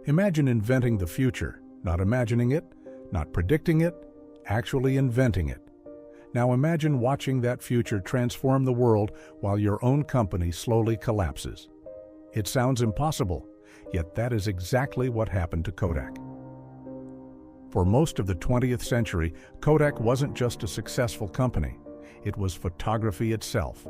Imagine inventing the future, not imagining it, not predicting it, actually inventing it. Now imagine watching that future transform the world while your own company slowly collapses. It sounds impossible, yet that is exactly what happened to Kodak. For most of the 20th century, Kodak wasn't just a successful company. It was photography itself.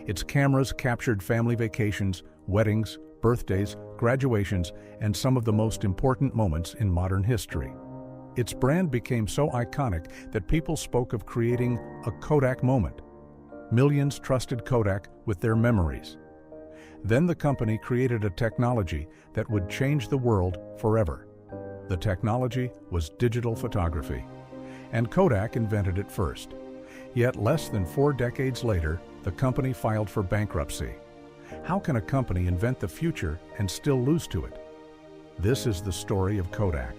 Its cameras captured family vacations, weddings, birthdays, graduations, and some of the most important moments in modern history. Its brand became so iconic that people spoke of creating a Kodak moment. Millions trusted Kodak with their memories. Then the company created a technology that would change the world forever. The technology was digital photography, and Kodak invented it first. Yet less than 4 decades later, the company filed for bankruptcy. How can a company invent the future and still lose to it? This is the story of Kodak,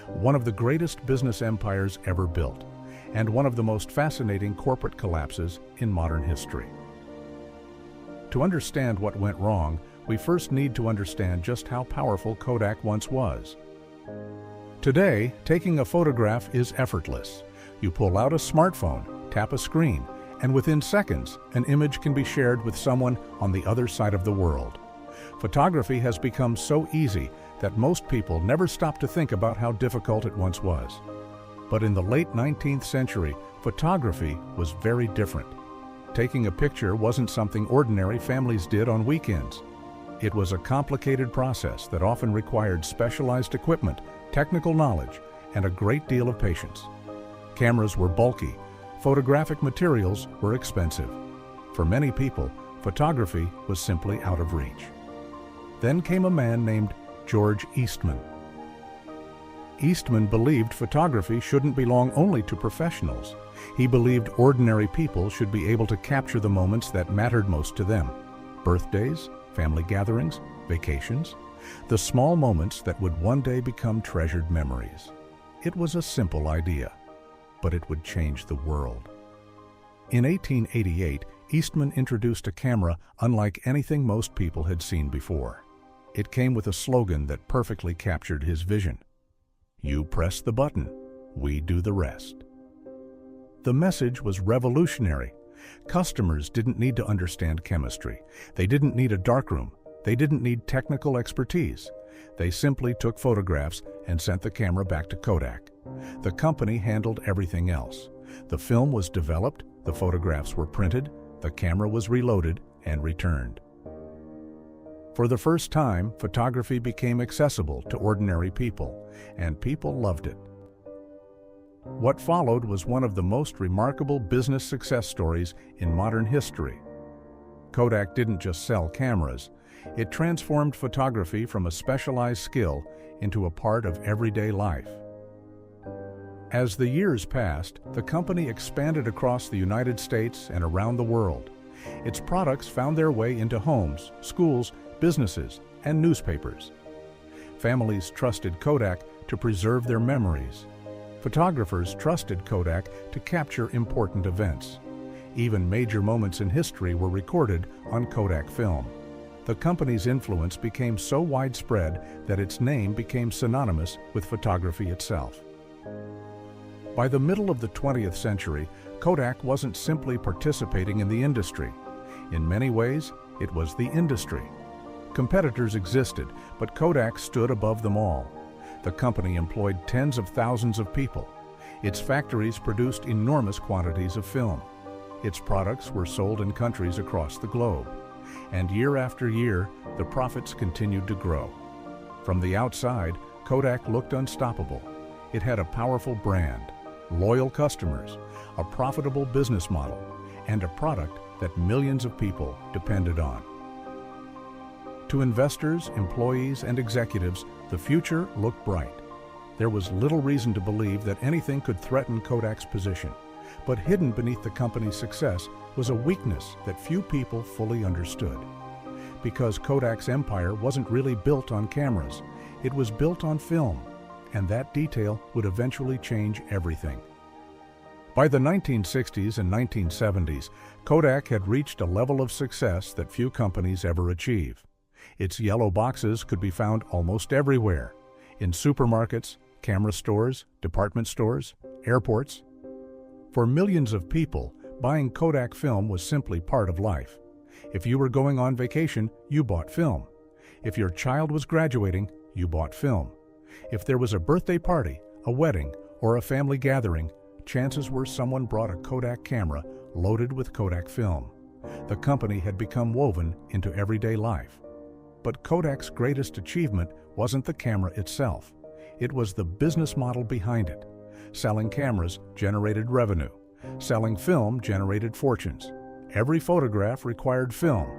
one of the greatest business empires ever built, and one of the most fascinating corporate collapses in modern history. To understand what went wrong, we first need to understand just how powerful Kodak once was. Today, taking a photograph is effortless. You pull out a smartphone, tap a screen, and within seconds, an image can be shared with someone on the other side of the world. Photography has become so easy that most people never stop to think about how difficult it once was. But in the late 19th century, photography was very different. Taking a picture wasn't something ordinary families did on weekends. It was a complicated process that often required specialized equipment, technical knowledge, and a great deal of patience. Cameras were bulky. Photographic materials were expensive. For many people, photography was simply out of reach. Then came a man named George Eastman. Eastman believed photography shouldn't belong only to professionals. He believed ordinary people should be able to capture the moments that mattered most to them. Birthdays, family gatherings, vacations, the small moments that would one day become treasured memories. It was a simple idea, but it would change the world. In 1888, Eastman introduced a camera unlike anything most people had seen before. It came with a slogan that perfectly captured his vision. "You press the button, we do the rest." The message was revolutionary. Customers didn't need to understand chemistry. They didn't need a darkroom. They didn't need technical expertise. They simply took photographs and sent the camera back to Kodak. The company handled everything else. The film was developed, the photographs were printed, the camera was reloaded and returned. For the first time, photography became accessible to ordinary people, and people loved it. What followed was one of the most remarkable business success stories in modern history. Kodak didn't just sell cameras. It transformed photography from a specialized skill into a part of everyday life. As the years passed, the company expanded across the United States and around the world. Its products found their way into homes, schools, businesses, and newspapers. Families trusted Kodak to preserve their memories. Photographers trusted Kodak to capture important events. Even major moments in history were recorded on Kodak film. The company's influence became so widespread that its name became synonymous with photography itself. By the middle of the 20th century, Kodak wasn't simply participating in the industry. In many ways, it was the industry. Competitors existed, but Kodak stood above them all. The company employed tens of thousands of people. Its factories produced enormous quantities of film. Its products were sold in countries across the globe. And year after year, the profits continued to grow. From the outside, Kodak looked unstoppable. It had a powerful brand, loyal customers, a profitable business model, and a product that millions of people depended on. To investors, employees, and executives, the future looked bright. There was little reason to believe that anything could threaten Kodak's position. But hidden beneath the company's success was a weakness that few people fully understood. Because Kodak's empire wasn't really built on cameras, it was built on film, and that detail would eventually change everything. By the 1960s and 1970s, Kodak had reached a level of success that few companies ever achieve. Its yellow boxes could be found almost everywhere, in supermarkets, camera stores, department stores, airports. For millions of people, buying Kodak film was simply part of life. If you were going on vacation, you bought film. If your child was graduating, you bought film. If there was a birthday party, a wedding, or a family gathering, chances were someone brought a Kodak camera loaded with Kodak film. The company had become woven into everyday life. But Kodak's greatest achievement wasn't the camera itself. It was the business model behind it. Selling cameras generated revenue. Selling film generated fortunes. Every photograph required film.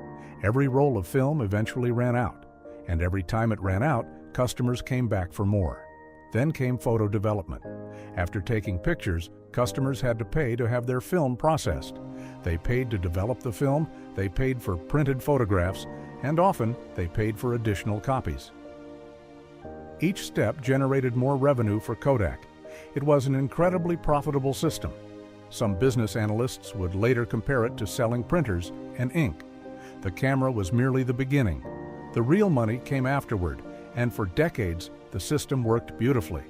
Every roll of film eventually ran out. And every time it ran out, customers came back for more. Then came photo development. After taking pictures, customers had to pay to have their film processed. They paid to develop the film, they paid for printed photographs, and often they paid for additional copies. Each step generated more revenue for Kodak. It was an incredibly profitable system. Some business analysts would later compare it to selling printers and ink. The camera was merely the beginning. The real money came afterward, and for decades, the system worked beautifully.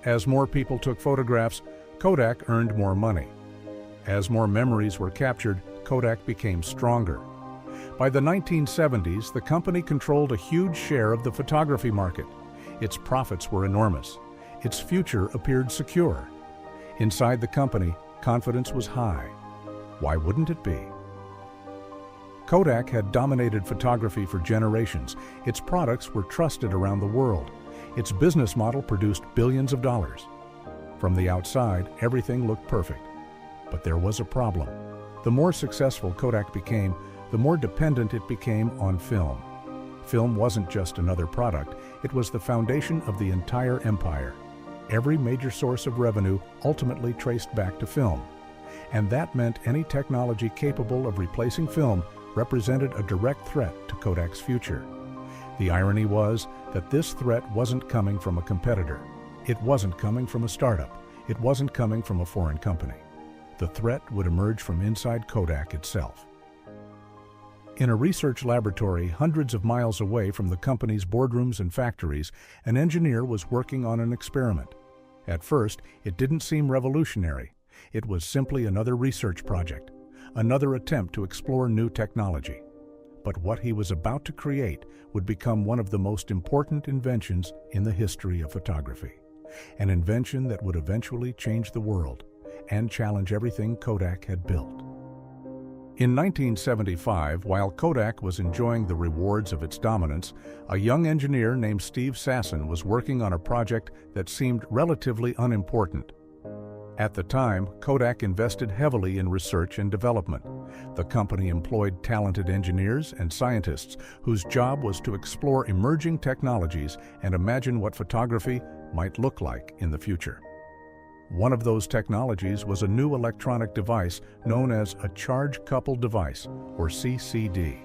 As more people took photographs, Kodak earned more money. As more memories were captured, Kodak became stronger. By the 1970s, the company controlled a huge share of the photography market. Its profits were enormous. Its future appeared secure. Inside the company, confidence was high. Why wouldn't it be? Kodak had dominated photography for generations. Its products were trusted around the world. Its business model produced billions of dollars. From the outside, everything looked perfect. But there was a problem. The more successful Kodak became, the more dependent it became on film. Film wasn't just another product, it was the foundation of the entire empire. Every major source of revenue ultimately traced back to film. And that meant any technology capable of replacing film represented a direct threat to Kodak's future. The irony was that this threat wasn't coming from a competitor. It wasn't coming from a startup. It wasn't coming from a foreign company. The threat would emerge from inside Kodak itself. In a research laboratory hundreds of miles away from the company's boardrooms and factories, an engineer was working on an experiment. At first, it didn't seem revolutionary. It was simply another research project, another attempt to explore new technology. But what he was about to create would become one of the most important inventions in the history of photography. An invention that would eventually change the world and challenge everything Kodak had built. In 1975, while Kodak was enjoying the rewards of its dominance, a young engineer named Steve Sasson was working on a project that seemed relatively unimportant. At the time, Kodak invested heavily in research and development. The company employed talented engineers and scientists whose job was to explore emerging technologies and imagine what photography might look like in the future. One of those technologies was a new electronic device known as a charge-coupled device, or CCD.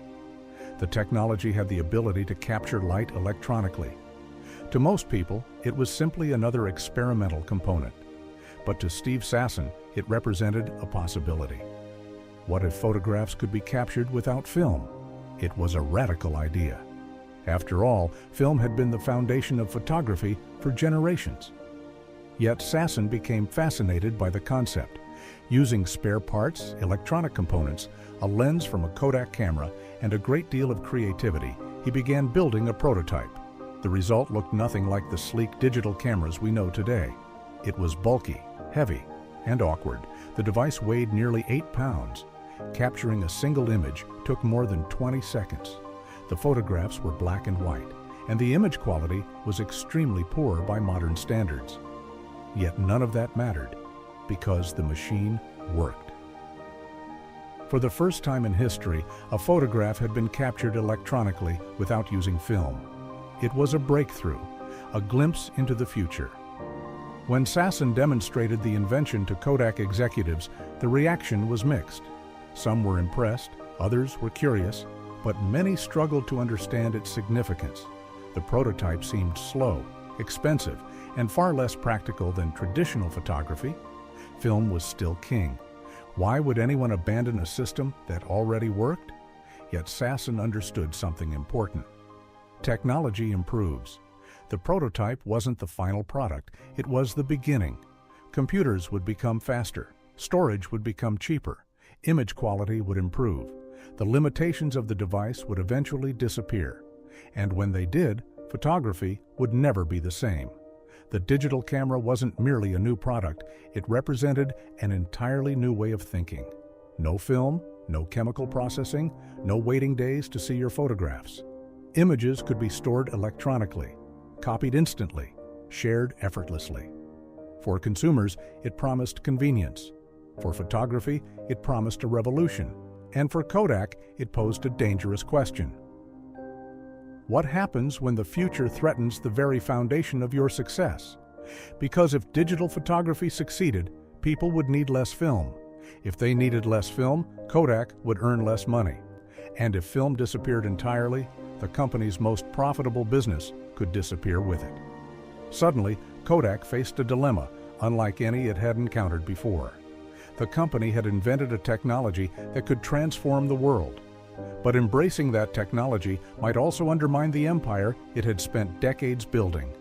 The technology had the ability to capture light electronically. To most people, it was simply another experimental component. But to Steve Sasson, it represented a possibility. What if photographs could be captured without film? It was a radical idea. After all, film had been the foundation of photography for generations. Yet Sasson became fascinated by the concept. Using spare parts, electronic components, a lens from a Kodak camera, and a great deal of creativity, he began building a prototype. The result looked nothing like the sleek digital cameras we know today. It was bulky, heavy, and awkward. The device weighed nearly 8 pounds. Capturing a single image took more than 20 seconds. The photographs were black and white, and the image quality was extremely poor by modern standards. Yet none of that mattered, because the machine worked. For the first time in history, a photograph had been captured electronically without using film. It was a breakthrough, a glimpse into the future. When Sasson demonstrated the invention to Kodak executives, the reaction was mixed. Some were impressed, others were curious, but many struggled to understand its significance. The prototype seemed slow, expensive, and far less practical than traditional photography. Film was still king. Why would anyone abandon a system that already worked? Yet Sasson understood something important. Technology improves. The prototype wasn't the final product, it was the beginning. Computers would become faster, storage would become cheaper, image quality would improve. The limitations of the device would eventually disappear. And when they did, photography would never be the same. The digital camera wasn't merely a new product, it represented an entirely new way of thinking. No film, no chemical processing, no waiting days to see your photographs. Images could be stored electronically, copied instantly, shared effortlessly. For consumers, it promised convenience. For photography, it promised a revolution. And for Kodak, it posed a dangerous question. What happens when the future threatens the very foundation of your success? Because if digital photography succeeded, people would need less film. If they needed less film, Kodak would earn less money. And if film disappeared entirely, the company's most profitable business could disappear with it. Suddenly, Kodak faced a dilemma unlike any it had encountered before. The company had invented a technology that could transform the world. But embracing that technology might also undermine the empire it had spent decades building.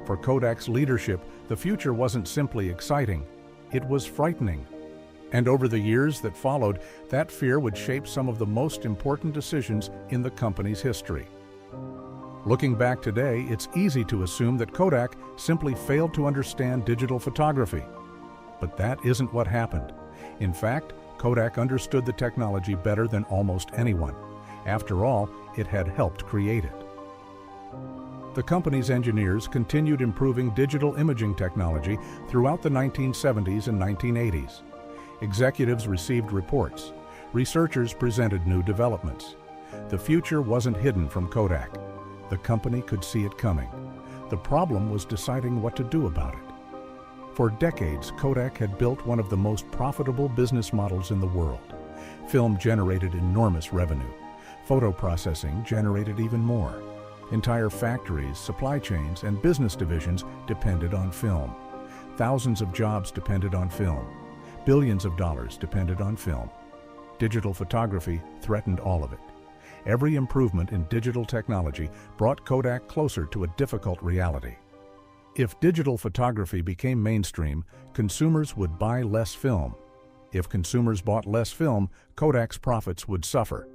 For Kodak's leadership, the future wasn't simply exciting, it was frightening. And over the years that followed, that fear would shape some of the most important decisions in the company's history. Looking back today, it's easy to assume that Kodak simply failed to understand digital photography. But that isn't what happened. In fact, Kodak understood the technology better than almost anyone. After all, it had helped create it. The company's engineers continued improving digital imaging technology throughout the 1970s and 1980s. Executives received reports. Researchers presented new developments. The future wasn't hidden from Kodak. The company could see it coming. The problem was deciding what to do about it. For decades, Kodak had built one of the most profitable business models in the world. Film generated enormous revenue. Photo processing generated even more. Entire factories, supply chains, and business divisions depended on film. Thousands of jobs depended on film. Billions of dollars depended on film. Digital photography threatened all of it. Every improvement in digital technology brought Kodak closer to a difficult reality. If digital photography became mainstream, consumers would buy less film. If consumers bought less film, Kodak's profits would suffer.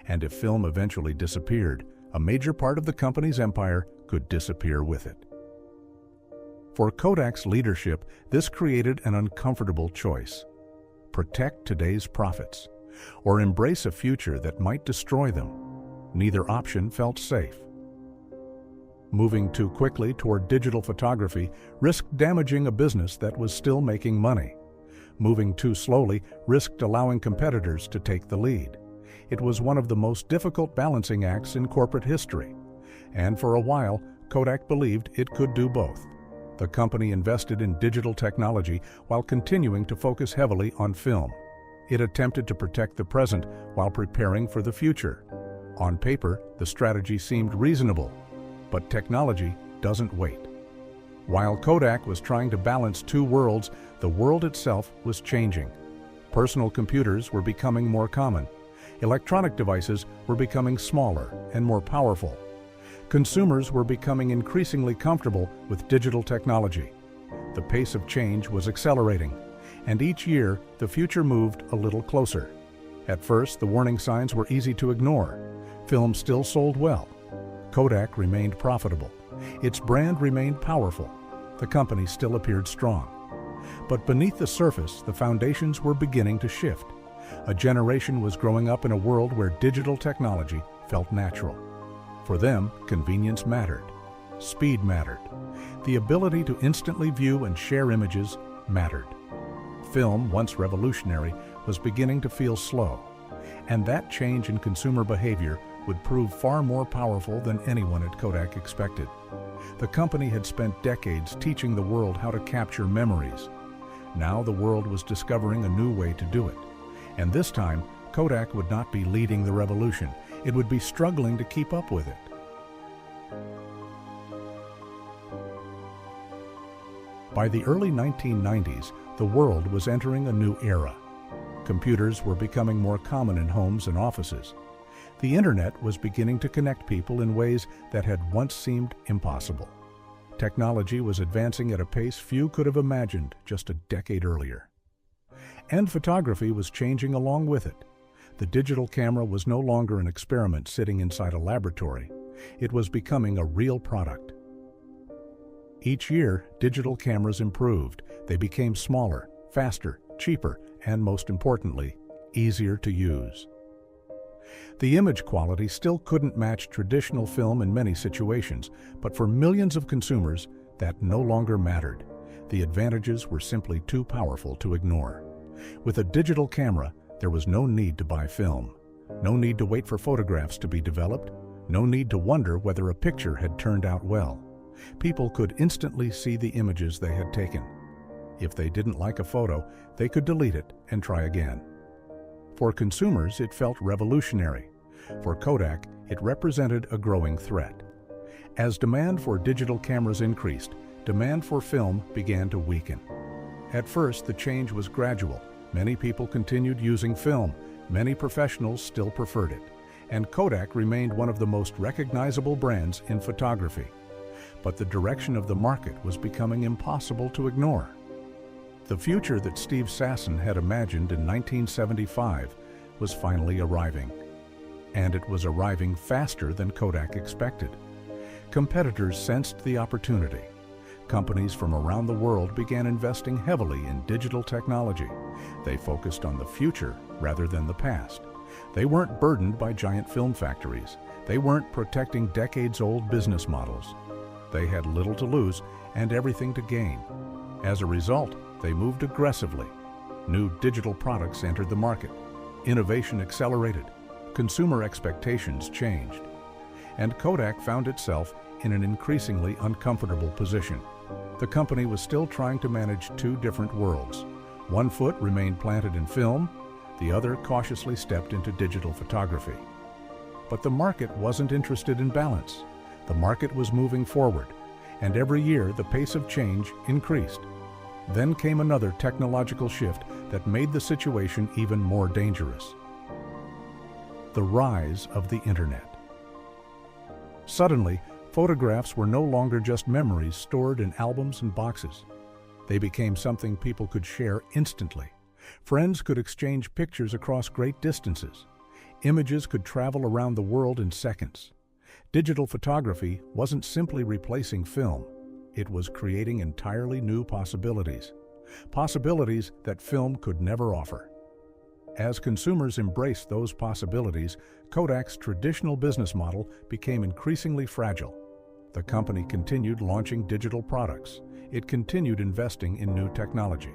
And if film eventually disappeared, a major part of the company's empire could disappear with it. For Kodak's leadership, this created an uncomfortable choice: protect today's profits, or embrace a future that might destroy them. Neither option felt safe. Moving too quickly toward digital photography risked damaging a business that was still making money. Moving too slowly risked allowing competitors to take the lead. It was one of the most difficult balancing acts in corporate history. And for a while, Kodak believed it could do both. The company invested in digital technology while continuing to focus heavily on film. It attempted to protect the present while preparing for the future. On paper, the strategy seemed reasonable, but technology doesn't wait. While Kodak was trying to balance two worlds, the world itself was changing. Personal computers were becoming more common. Electronic devices were becoming smaller and more powerful. Consumers were becoming increasingly comfortable with digital technology. The pace of change was accelerating, and each year the future moved a little closer. At first, the warning signs were easy to ignore. Film still sold well. Kodak remained profitable. Its brand remained powerful. The company still appeared strong. But beneath the surface, the foundations were beginning to shift. A generation was growing up in a world where digital technology felt natural. For them, convenience mattered. Speed mattered. The ability to instantly view and share images mattered. Film, once revolutionary, was beginning to feel slow. And that change in consumer behavior would prove far more powerful than anyone at Kodak expected. The company had spent decades teaching the world how to capture memories. Now the world was discovering a new way to do it. And this time, Kodak would not be leading the revolution. It would be struggling to keep up with it. By the early 1990s, the world was entering a new era. Computers were becoming more common in homes and offices. The internet was beginning to connect people in ways that had once seemed impossible. Technology was advancing at a pace few could have imagined just a decade earlier. And photography was changing along with it. The digital camera was no longer an experiment sitting inside a laboratory. It was becoming a real product. Each year, digital cameras improved. They became smaller, faster, cheaper, and most importantly, easier to use. The image quality still couldn't match traditional film in many situations, but for millions of consumers, that no longer mattered. The advantages were simply too powerful to ignore. With a digital camera, there was no need to buy film, no need to wait for photographs to be developed, no need to wonder whether a picture had turned out well. People could instantly see the images they had taken. If they didn't like a photo, they could delete it and try again. For consumers, it felt revolutionary. For Kodak, it represented a growing threat. As demand for digital cameras increased, demand for film began to weaken. At first, the change was gradual. Many people continued using film. Many professionals still preferred it. And Kodak remained one of the most recognizable brands in photography. But the direction of the market was becoming impossible to ignore. The future that Steve Sasson had imagined in 1975 was finally arriving. And it was arriving faster than Kodak expected. Competitors sensed the opportunity. Companies from around the world began investing heavily in digital technology. They focused on the future rather than the past. They weren't burdened by giant film factories. They weren't protecting decades-old business models. They had little to lose and everything to gain. As a result, they moved aggressively. New digital products entered the market. Innovation accelerated. Consumer expectations changed. And Kodak found itself in an increasingly uncomfortable position. The company was still trying to manage two different worlds. One foot remained planted in film, the other cautiously stepped into digital photography. But the market wasn't interested in balance. The market was moving forward, and every year the pace of change increased. Then came another technological shift that made the situation even more dangerous. The rise of the internet. Suddenly, photographs were no longer just memories stored in albums and boxes. They became something people could share instantly. Friends could exchange pictures across great distances. Images could travel around the world in seconds. Digital photography wasn't simply replacing film. It was creating entirely new possibilities. Possibilities that film could never offer. As consumers embraced those possibilities, Kodak's traditional business model became increasingly fragile. The company continued launching digital products. It continued investing in new technology.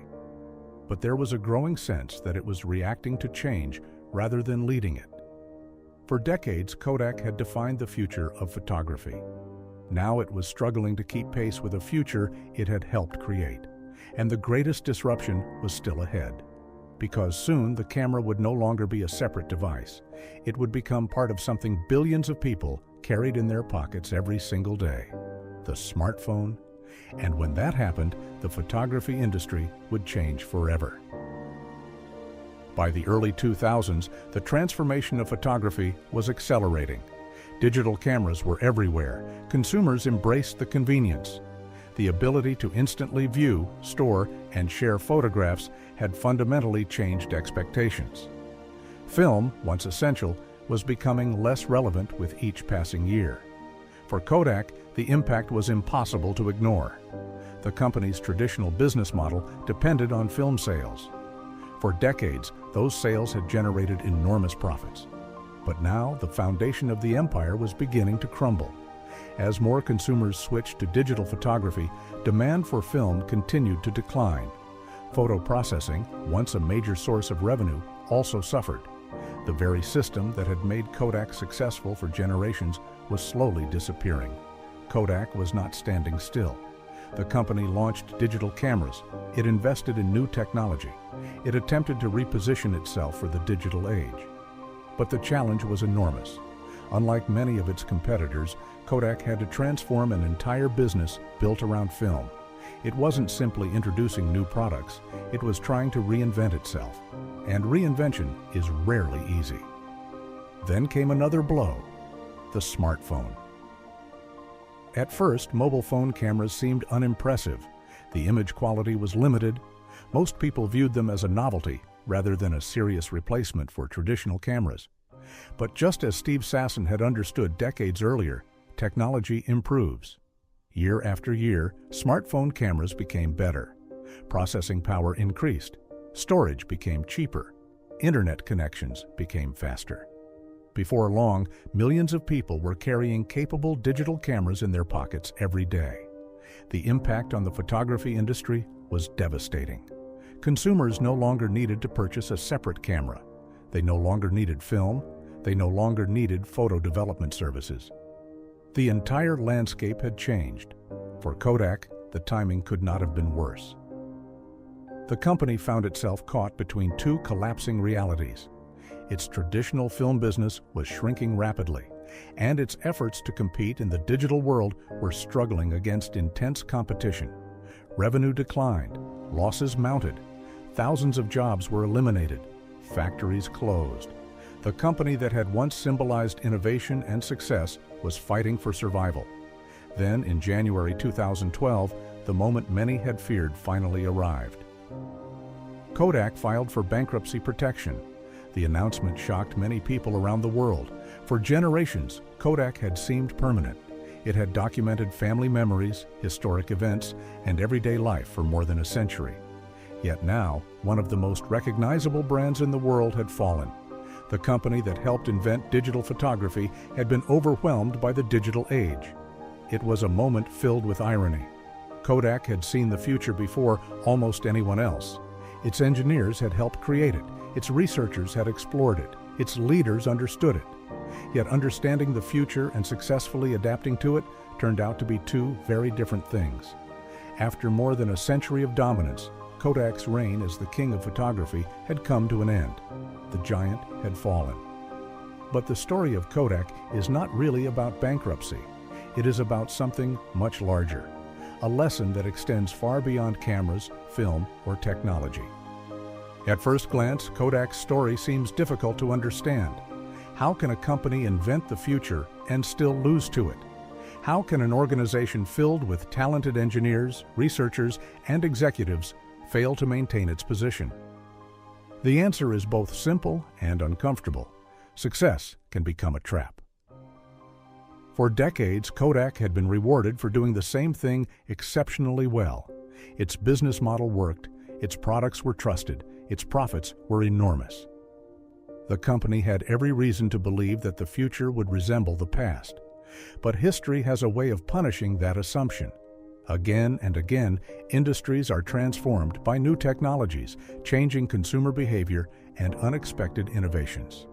But there was a growing sense that it was reacting to change rather than leading it. For decades, Kodak had defined the future of photography. Now it was struggling to keep pace with a future it had helped create. And the greatest disruption was still ahead. Because soon the camera would no longer be a separate device. It would become part of something billions of people carried in their pockets every single day. The smartphone. And when that happened, the photography industry would change forever. By the early 2000s, the transformation of photography was accelerating. Digital cameras were everywhere. Consumers embraced the convenience. The ability to instantly view, store, and share photographs had fundamentally changed expectations. Film, once essential, was becoming less relevant with each passing year. For Kodak, the impact was impossible to ignore. The company's traditional business model depended on film sales. For decades, those sales had generated enormous profits. But now, the foundation of the empire was beginning to crumble. As more consumers switched to digital photography, demand for film continued to decline. Photo processing, once a major source of revenue, also suffered. The very system that had made Kodak successful for generations was slowly disappearing. Kodak was not standing still. The company launched digital cameras. It invested in new technology. It attempted to reposition itself for the digital age. But the challenge was enormous. Unlike many of its competitors, Kodak had to transform an entire business built around film. It wasn't simply introducing new products, it was trying to reinvent itself. And reinvention is rarely easy. Then came another blow, the smartphone. At first, mobile phone cameras seemed unimpressive. The image quality was limited. Most people viewed them as a novelty rather than a serious replacement for traditional cameras. But just as Steve Sasson had understood decades earlier, technology improves. Year after year, smartphone cameras became better. Processing power increased. Storage became cheaper. Internet connections became faster. Before long, millions of people were carrying capable digital cameras in their pockets every day. The impact on the photography industry was devastating. Consumers no longer needed to purchase a separate camera. They no longer needed film. They no longer needed photo development services. The entire landscape had changed. For Kodak, the timing could not have been worse. The company found itself caught between two collapsing realities. Its traditional film business was shrinking rapidly, and its efforts to compete in the digital world were struggling against intense competition. Revenue declined, losses mounted, thousands of jobs were eliminated, factories closed. The company that had once symbolized innovation and success was fighting for survival. Then, in January 2012, the moment many had feared finally arrived. Kodak filed for bankruptcy protection. The announcement shocked many people around the world. For generations, Kodak had seemed permanent. It had documented family memories, historic events, and everyday life for more than a century. Yet now, one of the most recognizable brands in the world had fallen. The company that helped invent digital photography had been overwhelmed by the digital age. It was a moment filled with irony. Kodak had seen the future before almost anyone else. Its engineers had helped create it. Its researchers had explored it. Its leaders understood it. Yet understanding the future and successfully adapting to it turned out to be two very different things. After more than a century of dominance, Kodak's reign as the king of photography had come to an end. The giant had fallen. But the story of Kodak is not really about bankruptcy. It is about something much larger, a lesson that extends far beyond cameras, film, or technology. At first glance, Kodak's story seems difficult to understand. How can a company invent the future and still lose to it? How can an organization filled with talented engineers, researchers, and executives fail to maintain its position? The answer is both simple and uncomfortable. Success can become a trap. For decades, Kodak had been rewarded for doing the same thing exceptionally well. Its business model worked, its products were trusted, its profits were enormous. The company had every reason to believe that the future would resemble the past. But history has a way of punishing that assumption. Again and again, industries are transformed by new technologies, changing consumer behavior, and unexpected innovations.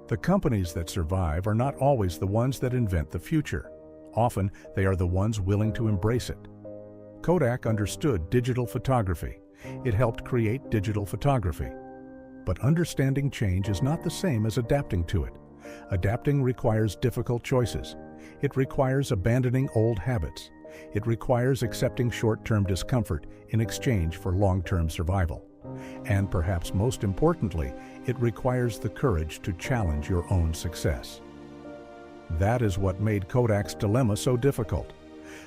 The companies that survive are not always the ones that invent the future. Often, they are the ones willing to embrace it. Kodak understood digital photography. It helped create digital photography. But understanding change is not the same as adapting to it. Adapting requires difficult choices. It requires abandoning old habits. It requires accepting short-term discomfort in exchange for long-term survival. And perhaps most importantly, it requires the courage to challenge your own success. That is what made Kodak's dilemma so difficult.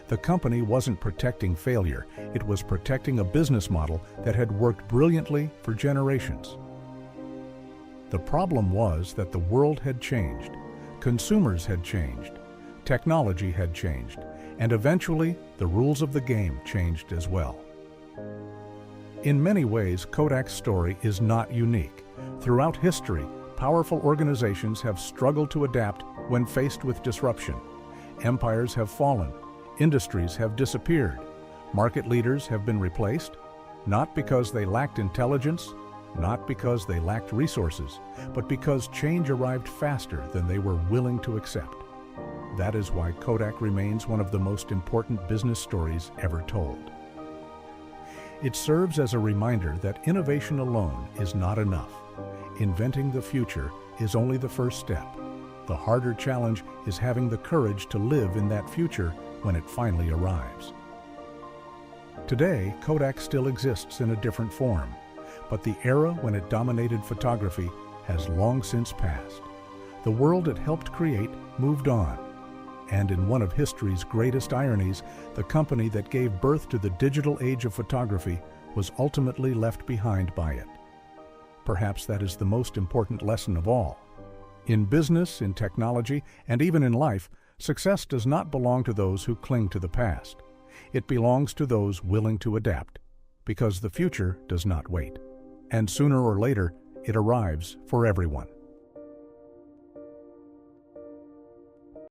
The company wasn't protecting failure, it was protecting a business model that had worked brilliantly for generations. The problem was that the world had changed, consumers had changed, technology had changed, and eventually the rules of the game changed as well. In many ways, Kodak's story is not unique. Throughout history, powerful organizations have struggled to adapt when faced with disruption. Empires have fallen, industries have disappeared, market leaders have been replaced, not because they lacked intelligence, not because they lacked resources, but because change arrived faster than they were willing to accept. That is why Kodak remains one of the most important business stories ever told. It serves as a reminder that innovation alone is not enough. Inventing the future is only the first step. The harder challenge is having the courage to live in that future when it finally arrives. Today, Kodak still exists in a different form, but the era when it dominated photography has long since passed. the world it helped create moved on. And in one of history's greatest ironies, the company that gave birth to the digital age of photography was ultimately left behind by it. Perhaps that is the most important lesson of all. In business, in technology, and even in life, success does not belong to those who cling to the past. It belongs to those willing to adapt, because the future does not wait. And sooner or later, it arrives for everyone.